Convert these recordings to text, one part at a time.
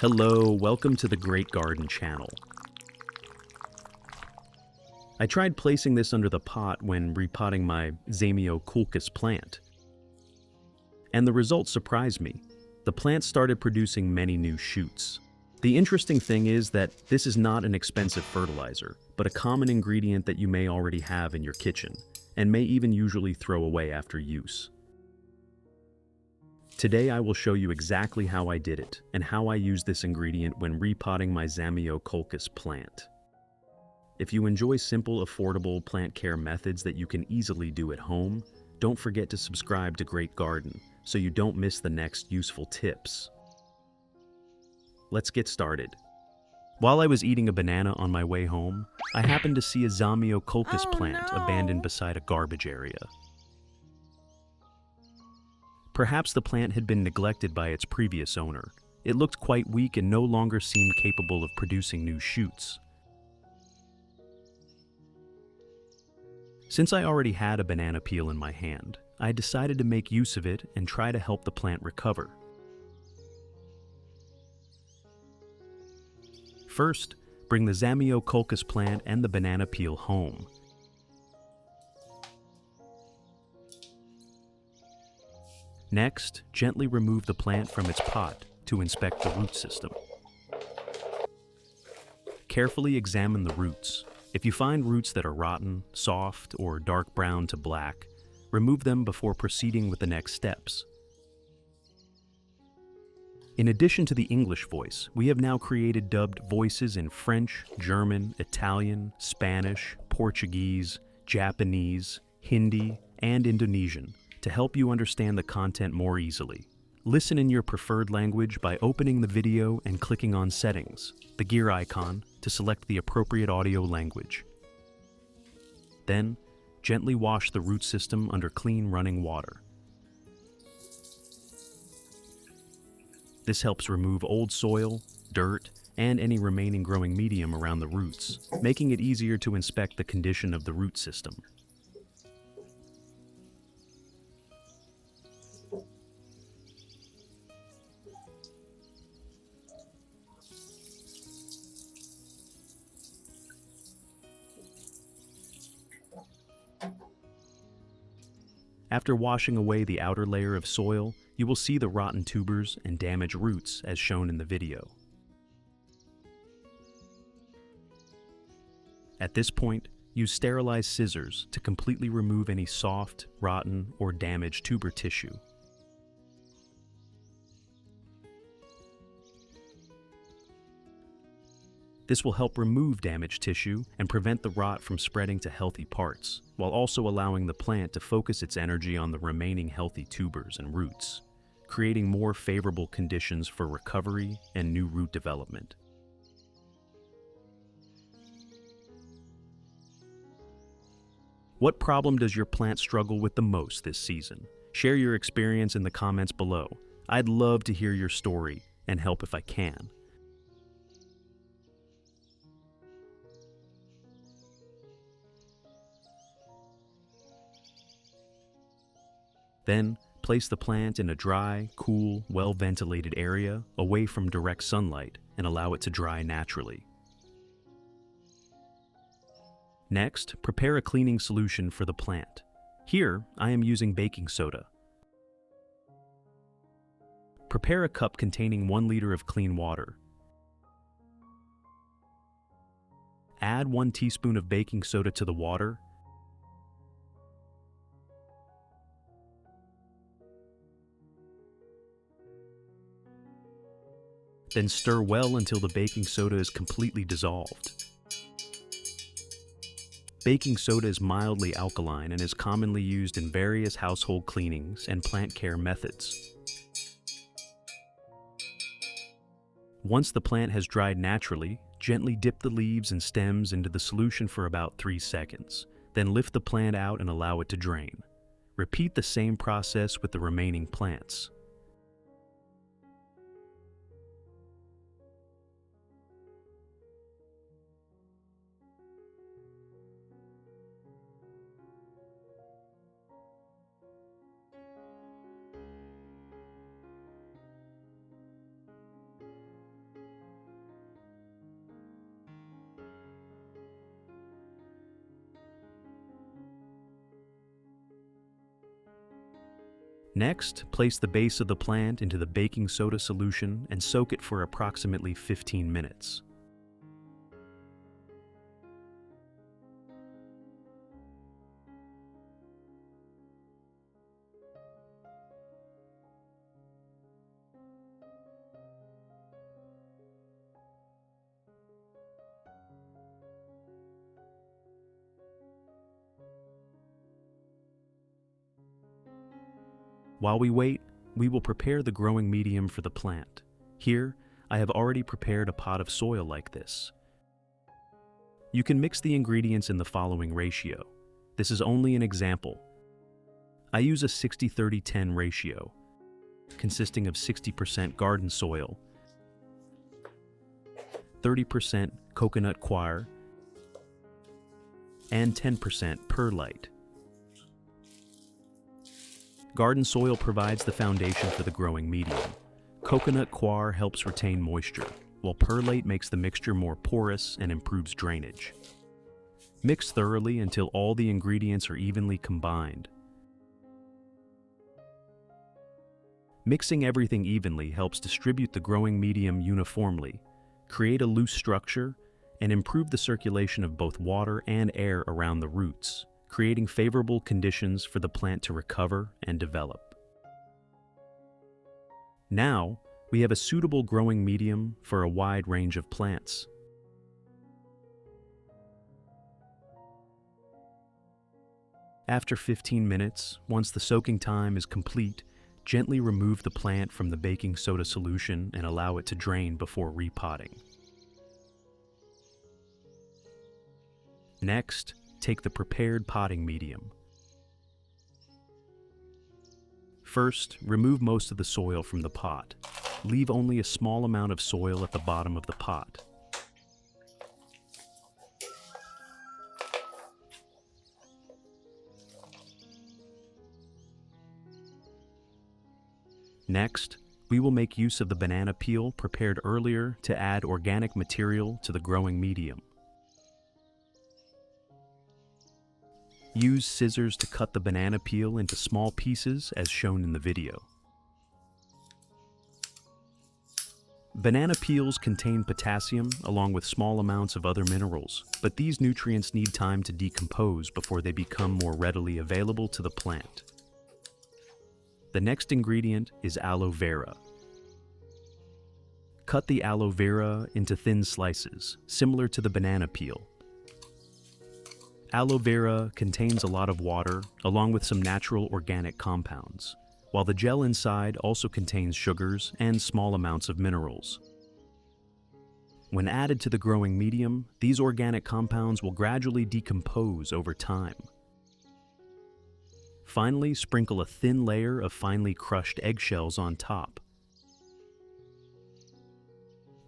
Hello, welcome to the Great Garden channel. I tried placing this under the pot when repotting my Zamioculcas plant, and the results surprised me. The plant started producing many new shoots. The interesting thing is that this is not an expensive fertilizer, but a common ingredient that you may already have in your kitchen, and may even usually throw away after use. Today I will show you exactly how I did it, and how I use this ingredient when repotting my Zamioculcas plant. If you enjoy simple, affordable plant care methods that you can easily do at home, don't forget to subscribe to Great Garden so you don't miss the next useful tips. Let's get started. While I was eating a banana on my way home, I happened to see a Zamioculcas plant abandoned beside a garbage area. Perhaps the plant had been neglected by its previous owner. It looked quite weak and no longer seemed capable of producing new shoots. Since I already had a banana peel in my hand, I decided to make use of it and try to help the plant recover. First, bring the Zamioculcas plant and the banana peel home. Next, gently remove the plant from its pot to inspect the root system. Carefully examine the roots. If you find roots that are rotten, soft, or dark brown to black, remove them before proceeding with the next steps. In addition to the English voice, we have now created dubbed voices in French, German, Italian, Spanish, Portuguese, Japanese, Hindi, and Indonesian to help you understand the content more easily. Listen in your preferred language by opening the video and clicking on Settings, the gear icon, to select the appropriate audio language. Then, gently wash the root system under clean running water. This helps remove old soil, dirt, and any remaining growing medium around the roots, making it easier to inspect the condition of the root system. After washing away the outer layer of soil, you will see the rotten tubers and damaged roots as shown in the video. At this point, use sterilized scissors to completely remove any soft, rotten, or damaged tuber tissue. This will help remove damaged tissue and prevent the rot from spreading to healthy parts, while also allowing the plant to focus its energy on the remaining healthy tubers and roots, creating more favorable conditions for recovery and new root development. What problem does your plant struggle with the most this season? Share your experience in the comments below. I'd love to hear your story and help if I can. Then, place the plant in a dry, cool, well-ventilated area away from direct sunlight and allow it to dry naturally. Next, prepare a cleaning solution for the plant. Here, I am using baking soda. Prepare a cup containing 1 liter of clean water. Add 1 teaspoon of baking soda to the water. Then stir well until the baking soda is completely dissolved. Baking soda is mildly alkaline and is commonly used in various household cleanings and plant care methods. Once the plant has dried naturally, gently dip the leaves and stems into the solution for about 3 seconds. Then lift the plant out and allow it to drain. Repeat the same process with the remaining plants. Next, place the base of the plant into the baking soda solution and soak it for approximately 15 minutes. While we wait, we will prepare the growing medium for the plant. Here, I have already prepared a pot of soil like this. You can mix the ingredients in the following ratio. This is only an example. I use a 60-30-10 ratio, consisting of 60% garden soil, 30% coconut coir, and 10% perlite. Garden soil provides the foundation for the growing medium. Coconut coir helps retain moisture, while perlite makes the mixture more porous and improves drainage. Mix thoroughly until all the ingredients are evenly combined. Mixing everything evenly helps distribute the growing medium uniformly, create a loose structure, and improve the circulation of both water and air around the roots, creating favorable conditions for the plant to recover and develop. Now, we have a suitable growing medium for a wide range of plants. After 15 minutes, once the soaking time is complete, gently remove the plant from the baking soda solution and allow it to drain before repotting. Next, take the prepared potting medium. First, remove most of the soil from the pot. Leave only a small amount of soil at the bottom of the pot. Next, we will make use of the banana peel prepared earlier to add organic material to the growing medium. Use scissors to cut the banana peel into small pieces as shown in the video. Banana peels contain potassium along with small amounts of other minerals, but these nutrients need time to decompose before they become more readily available to the plant. The next ingredient is aloe vera. Cut the aloe vera into thin slices, similar to the banana peel. Aloe vera contains a lot of water, along with some natural organic compounds, while the gel inside also contains sugars and small amounts of minerals. When added to the growing medium, these organic compounds will gradually decompose over time. Finally, sprinkle a thin layer of finely crushed eggshells on top.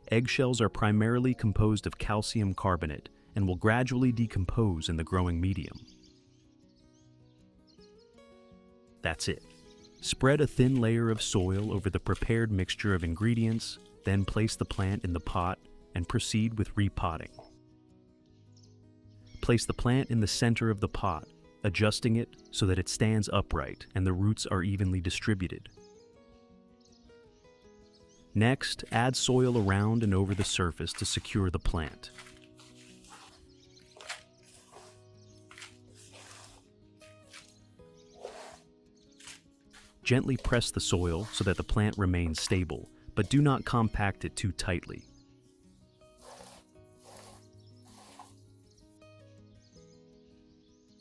Eggshells are primarily composed of calcium carbonate and will gradually decompose in the growing medium. That's it. Spread a thin layer of soil over the prepared mixture of ingredients, then place the plant in the pot and proceed with repotting. Place the plant in the center of the pot, adjusting it so that it stands upright and the roots are evenly distributed. Next, add soil around and over the surface to secure the plant. Gently press the soil so that the plant remains stable, but do not compact it too tightly.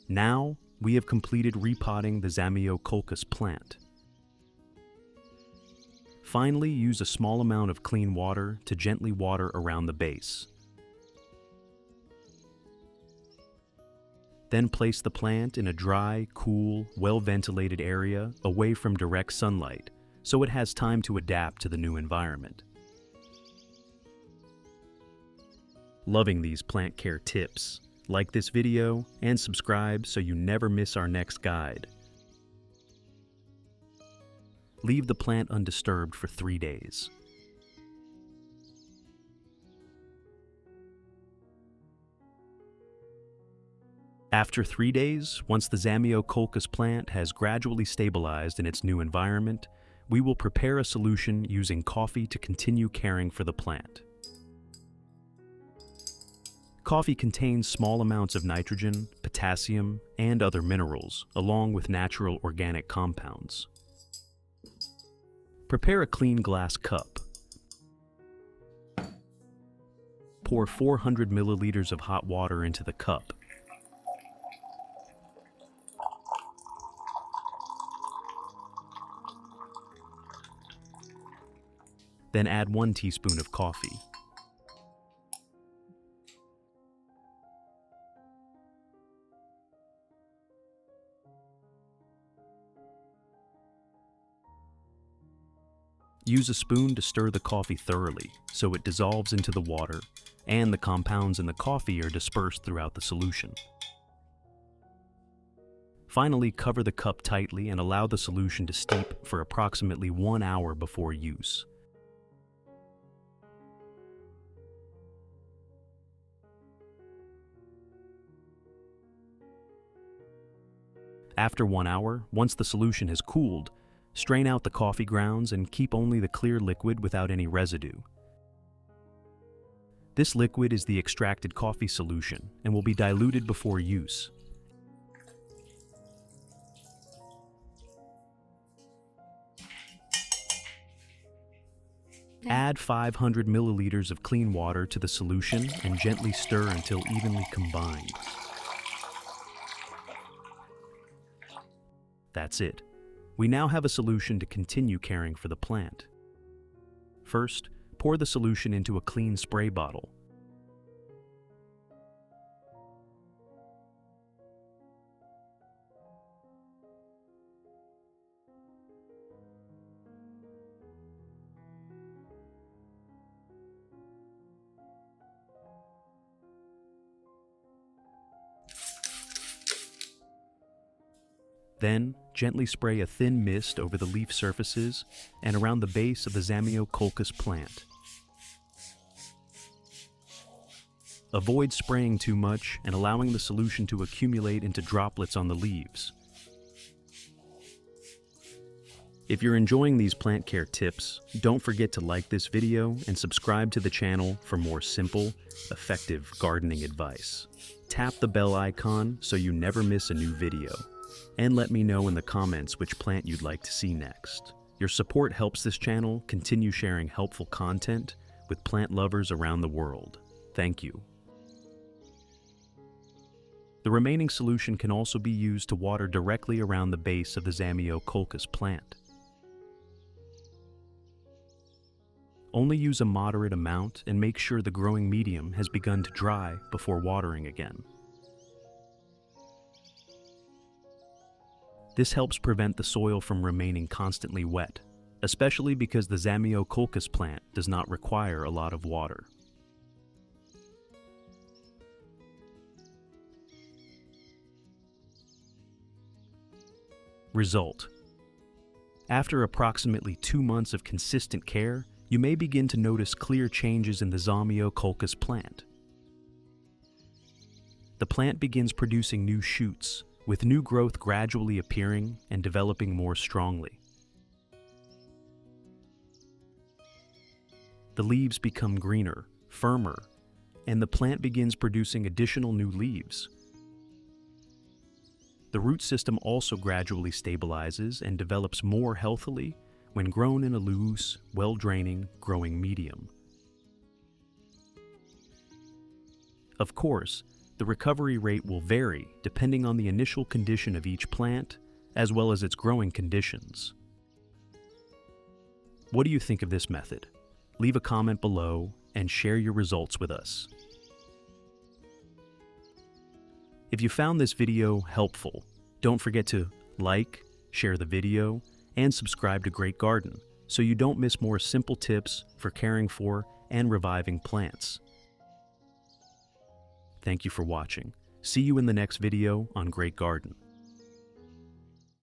Now, we have completed repotting the Zamioculcas plant. Finally, use a small amount of clean water to gently water around the base. Then place the plant in a dry, cool, well-ventilated area away from direct sunlight, so it has time to adapt to the new environment. Loving these plant care tips. Like this video and subscribe so you never miss our next guide. Leave the plant undisturbed for 3 days. After 3 days, once the Zamioculcas plant has gradually stabilized in its new environment, we will prepare a solution using coffee to continue caring for the plant. Coffee contains small amounts of nitrogen, potassium, and other minerals, along with natural organic compounds. Prepare a clean glass cup. Pour 400 milliliters of hot water into the cup. Then add 1 teaspoon of coffee. Use a spoon to stir the coffee thoroughly so it dissolves into the water and the compounds in the coffee are dispersed throughout the solution. Finally, cover the cup tightly and allow the solution to steep for approximately 1 hour before use. After 1 hour, once the solution has cooled, strain out the coffee grounds and keep only the clear liquid without any residue. This liquid is the extracted coffee solution and will be diluted before use. Add 500 milliliters of clean water to the solution and gently stir until evenly combined. That's it. We now have a solution to continue caring for the plant. First, pour the solution into a clean spray bottle. Then, gently spray a thin mist over the leaf surfaces and around the base of the Zamioculcas plant. Avoid spraying too much and allowing the solution to accumulate into droplets on the leaves. If you're enjoying these plant care tips, don't forget to like this video and subscribe to the channel for more simple, effective gardening advice. Tap the bell icon so you never miss a new video. And let me know in the comments which plant you'd like to see next. Your support helps this channel continue sharing helpful content with plant lovers around the world. Thank you. The remaining solution can also be used to water directly around the base of the Zamioculcas plant. Only use a moderate amount and make sure the growing medium has begun to dry before watering again. This helps prevent the soil from remaining constantly wet, especially because the Zamioculcas plant does not require a lot of water. Result: after approximately 2 months of consistent care, you may begin to notice clear changes in the Zamioculcas plant. The plant begins producing new shoots, with new growth gradually appearing and developing more strongly. The leaves become greener, firmer, and the plant begins producing additional new leaves. The root system also gradually stabilizes and develops more healthily when grown in a loose, well-draining, growing medium. Of course, the recovery rate will vary depending on the initial condition of each plant, as well as its growing conditions. What do you think of this method? Leave a comment below and share your results with us. If you found this video helpful, don't forget to like, share the video, and subscribe to Great Garden so you don't miss more simple tips for caring for and reviving plants. Thank you for watching. See you in the next video on Great Garden.